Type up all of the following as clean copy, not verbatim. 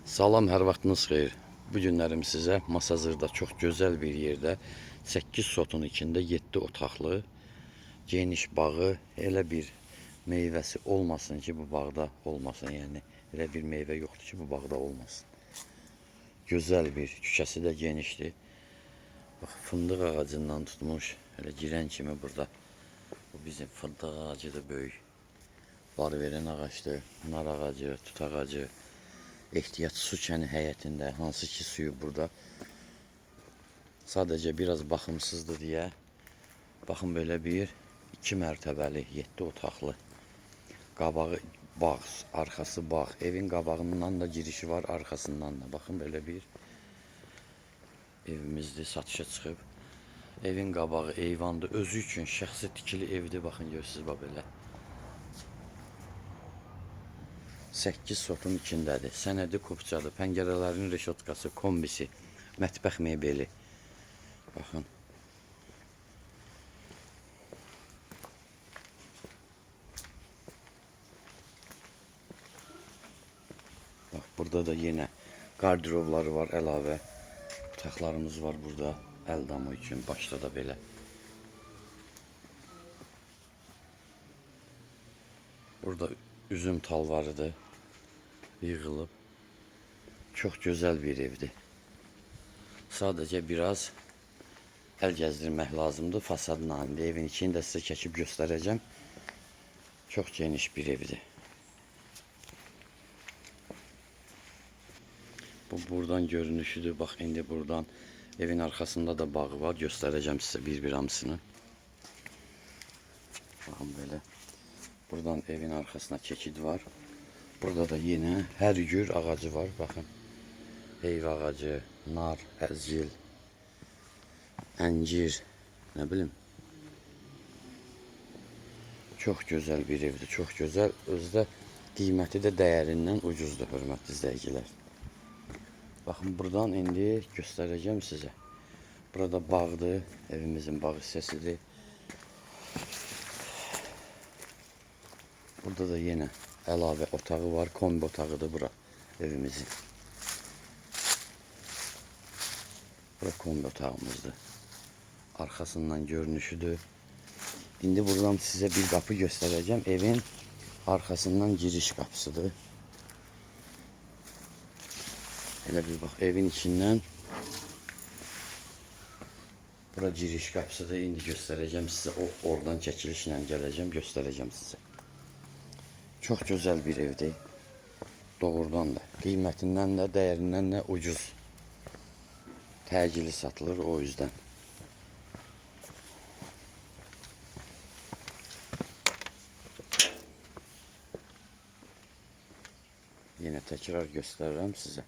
Salam, hər vaxtınız xeyir. Bu günlərim sizə Masazırda çox gözəl bir yerdə 8 sotun içində 7 otaqlı geniş bağı, elə bir meyvəsi olmasın ki, bu bağda olmasın. Yəni elə bir meyvə yoxdur ki, bu bağda olmasın. Gözəl bir, küçəsi də genişdir. Bax, fındıq ağacından tutmuş, elə girən kimi burada. Bu bizim fındıq ağacıdır, böyük. Bar verən ağacdır, nar ağacı, tut ağacı. Ehtiyat su kəni həyətində, hansı ki suyu burada sadəcə biraz baxımsızdır deyə, baxın belə bir 2 mərtəbəli 7 otaqlı, qabağı bağ, arxası bağ, evin qabağından da girişi var, arxasından da. Baxın belə bir evimizdir, satışa çıxıb. Evin qabağı eyvandır, özü üçün şəxsi tikili evdir. Baxın görürsünüz belə. 8 sotun içindədir. Sənədi kupçadır. Pəncərələrin reşotkası, kombisi, mətbəx mebeli. Baxın. Bax, burada da yenə qardirovları var, əlavə. Otaqlarımız var burada. Əl damı üçün, başda da belə. Burada üzüm talvarıdır. Yığılıb. Çox gözəl bir evdir. Sadəcə biraz əl gəzdirmək lazımdır. Fasadın halində evin içini də sizə çəkib göstərəcəm. Çox geniş bir evdir. Bu buradan görünüşüdür. Bax, indi buradan evin arxasında da bağı var. Göstərəcəm sizə bir-bir hamısını. Baxın belə. Buradan evin arxasına keçid var. Burada da yenə hər cür ağacı var. Baxın. Eyv ağacı, nar, əzgil, əncir, nə bilim. Çox gözəl bir evdir, çox gözəl. Özdə qiyməti də dəyərindən ucuzdur, hörmətli izləyicilər. Baxın, buradan indi göstərəcəm sizə. Burada bağdır, evimizin bağ hissəsidir. Burada da yenə əlavə otağı var, kombi otağıdır bura evimizin. Bura kombi otağımızdır. Arxasından görünüşüdür. İndi buradan sizə bir qapı göstərəcəm. Evin arxasından giriş qapısıdır. Elə bir bax, evin içindən bura giriş qapısıdır. İndi göstərəcəm sizə. Oradan çəkilişlə gələcəm, göstərəcəm sizə. Çox gözəl bir evdir. Doğrudan da. Qiymətindən də, dəyərindən də ucuz. Təcili satılır o yüzden. Yine tekrar gösteririm size.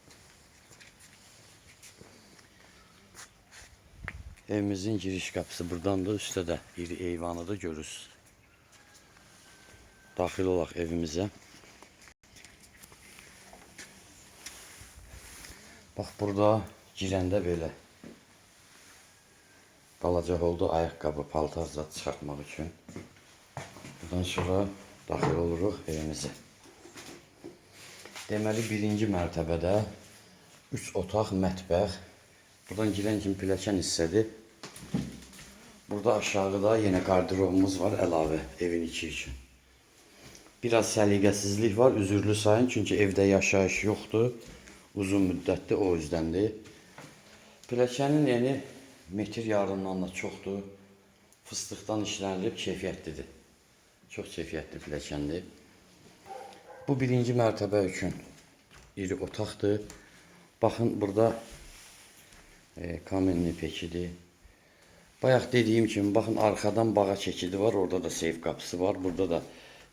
Evimizin giriş kapısı buradan da, üstte de iri eyvanı da görürsünüz. Daxil olaq evimizə. Bax, burada girəndə belə balaca oldu ayaqqabı, paltar zad çıxartmaq üçün. Buradan sonra daxil oluruq evimizə. Deməli, birinci mərtəbədə 3 otaq, mətbəx. Buradan girən kimi pilləkən hissədir. Burada aşağıda yenə qardirovumuz var, əlavə evin içi üçün. Biraz səliqəsizlik var, üzürlü sayın, çünki evdə yaşayış yoxdur. Uzun müddətdir, o yüzdəndir. Pilləkənin eni metr yarımdan da çoxdur. Fıstıqdan işlənilib, keyfiyyətlidir. Çox keyfiyyətli pilləkəndir. Bu birinci mərtəbə üçün iri otaqdır. Baxın, burada kamenli pekidir. Bayaq dediyim kimi, baxın, arxadan bağa keçidi var, orada da seyf qapısı var. Burada da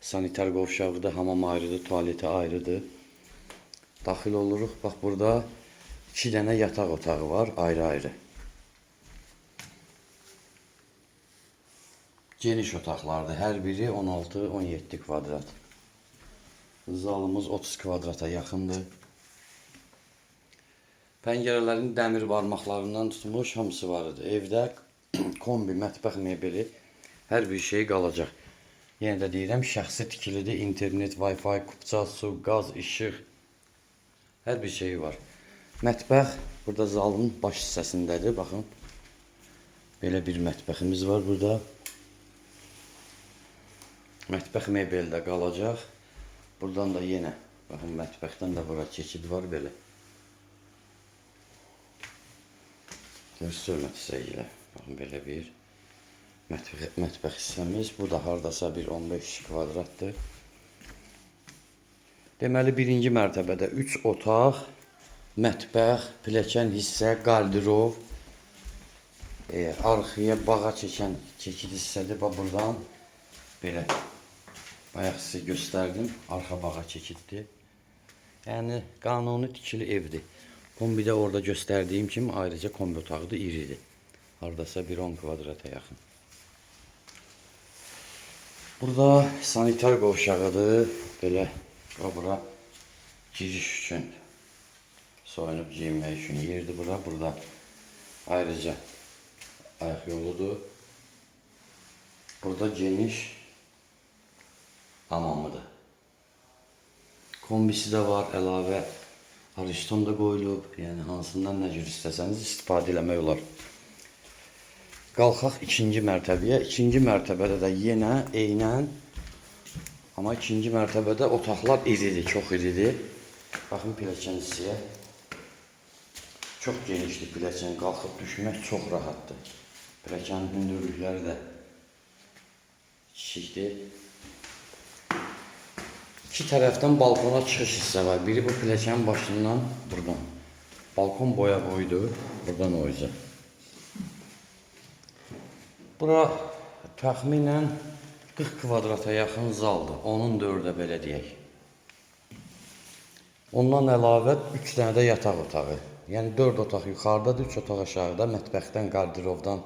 sanitar qovşağıdır, hamam ayrıdır, tualeti ayrıdır. Daxil oluruq. Bax, burada 2 dənə yataq otağı var, ayrı-ayrı. Geniş otaqlardır. Hər biri 16-17 kvadrat. Zalımız 30 kvadrata yaxındır. Pəncərələrin dəmir barmaqlarından tutmuş hamısı var idi. Evdə kombi, mətbəx mebeli, hər bir şey qalacaq. Yenə də deyirəm, şəxsi tikilidir. İnternet, Wi-Fi, kupça, su, qaz, işıq. Hər bir şeyi var. Mətbəx burada zalın baş hissəsindədir. Baxın. Belə bir mətbəximiz var burada. Mətbəx mebeldə qalacaq. Buradan da yenə, baxın, mətbəxdən də bura keçid var belə. Göstərmə hissəyə. Baxın, belə bir mətbəx hissəmiz. Bu da hardasa bir 15 kvadratdır. Deməli, birinci mərtəbədə 3 otaq, mətbəx, pilləkən hissə, qardirov, arxaya bağa çəkən keçid hissədir. Bax, buradan belə, bayaq sizə göstərdim, arxa bağa keçiddir. Yəni, qanuni tikili evdir. Kombidə orada göstərdiyim kimi ayrıca kombi otağı da iridir. Hardasa bir 10 kvadrata yaxın. Burada sanitar qovşağıdır. Belə, bura giriş üçün, soyunub giyinmək üçün yerdir bura. Burada ayrıca ayaq yoludur. Burada geniş hamamıdır. Kombisi də var, əlavə Ariston da qoyulub. Yəni, hansından nə cür istəsəniz istifadə eləmək olar. Qalxaq ikinci mərtəbəyə. İkinci mərtəbədə də yenə eynən, amma ikinci mərtəbədə otaqlar iridir, çox iridir. Baxın pilləkən hissəyə. Çox genişdir pilləkən, qalxıb düşmək çox rahatdır. Pilləkənin hündürlükləri də kiçikdir. İki tərəfdən balkona çıxış hissə var. Biri bu pilləkənin başından, buradan. Balkon boya boydur, buradan oyca. Bura təxminən 40 kvadrata yaxın zaldır. Onun 4-ə belə deyək. Ondan əlavə 3 dənə də yataq otağı. Yəni 4 otaq yuxarıdadır, 3 otaq aşağıda, mətbəxdən, qardirovdan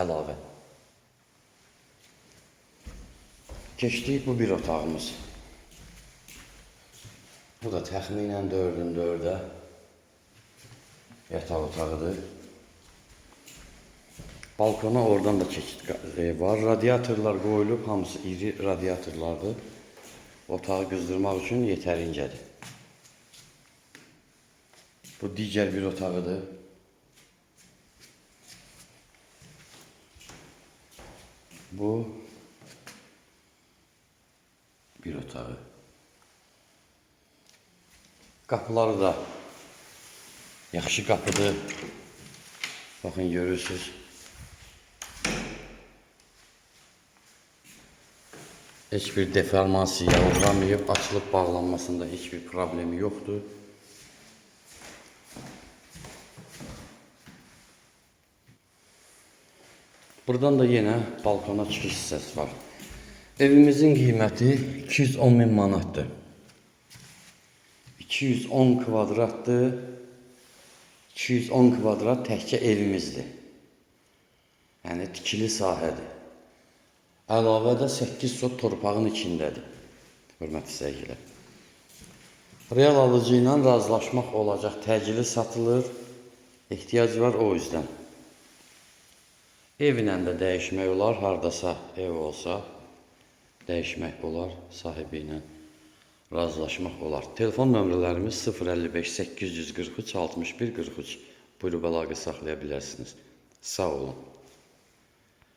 əlavə. Keçdik bu bir otağımız. Bu da təxminən 4-ün 4-ə yataq otağıdır. Balkona oradan da keçid var. Radiatorlar qoyulub, hamısı iri radiatorlardır. Otağı qızdırmaq üçün yetərincədir. Bu digər bir otağıdır. Bu bir otağı. Qapıları da yaxşı qapıdır. Baxın, görürsünüz. Heç bir deformasiya uğramayıb, açılıb bağlanmasında heç bir problemi yoxdur. Buradan da yenə balkona çıxış hissəsi var. Evimizin qiyməti 210.000 manatdır. 210 kvadratdır. 210 kvadrat təkcə evimizdir. Yəni tikili sahədir. Əlavə də 8 sot torpağın içindədir. Hörmətli səyirlər. Real alıcı ilə razılaşmaq olacaq. Təcili satılır. Ehtiyac var o yüzden. Evlə də dəyişmək olar. Hardasa ev olsa dəyişmək olar. Sahibi ilə razılaşmaq olar. Telefon nömrələrimiz 055 843 61 43. Buyurub əlaqə saxlaya bilərsiniz. Sağ olun.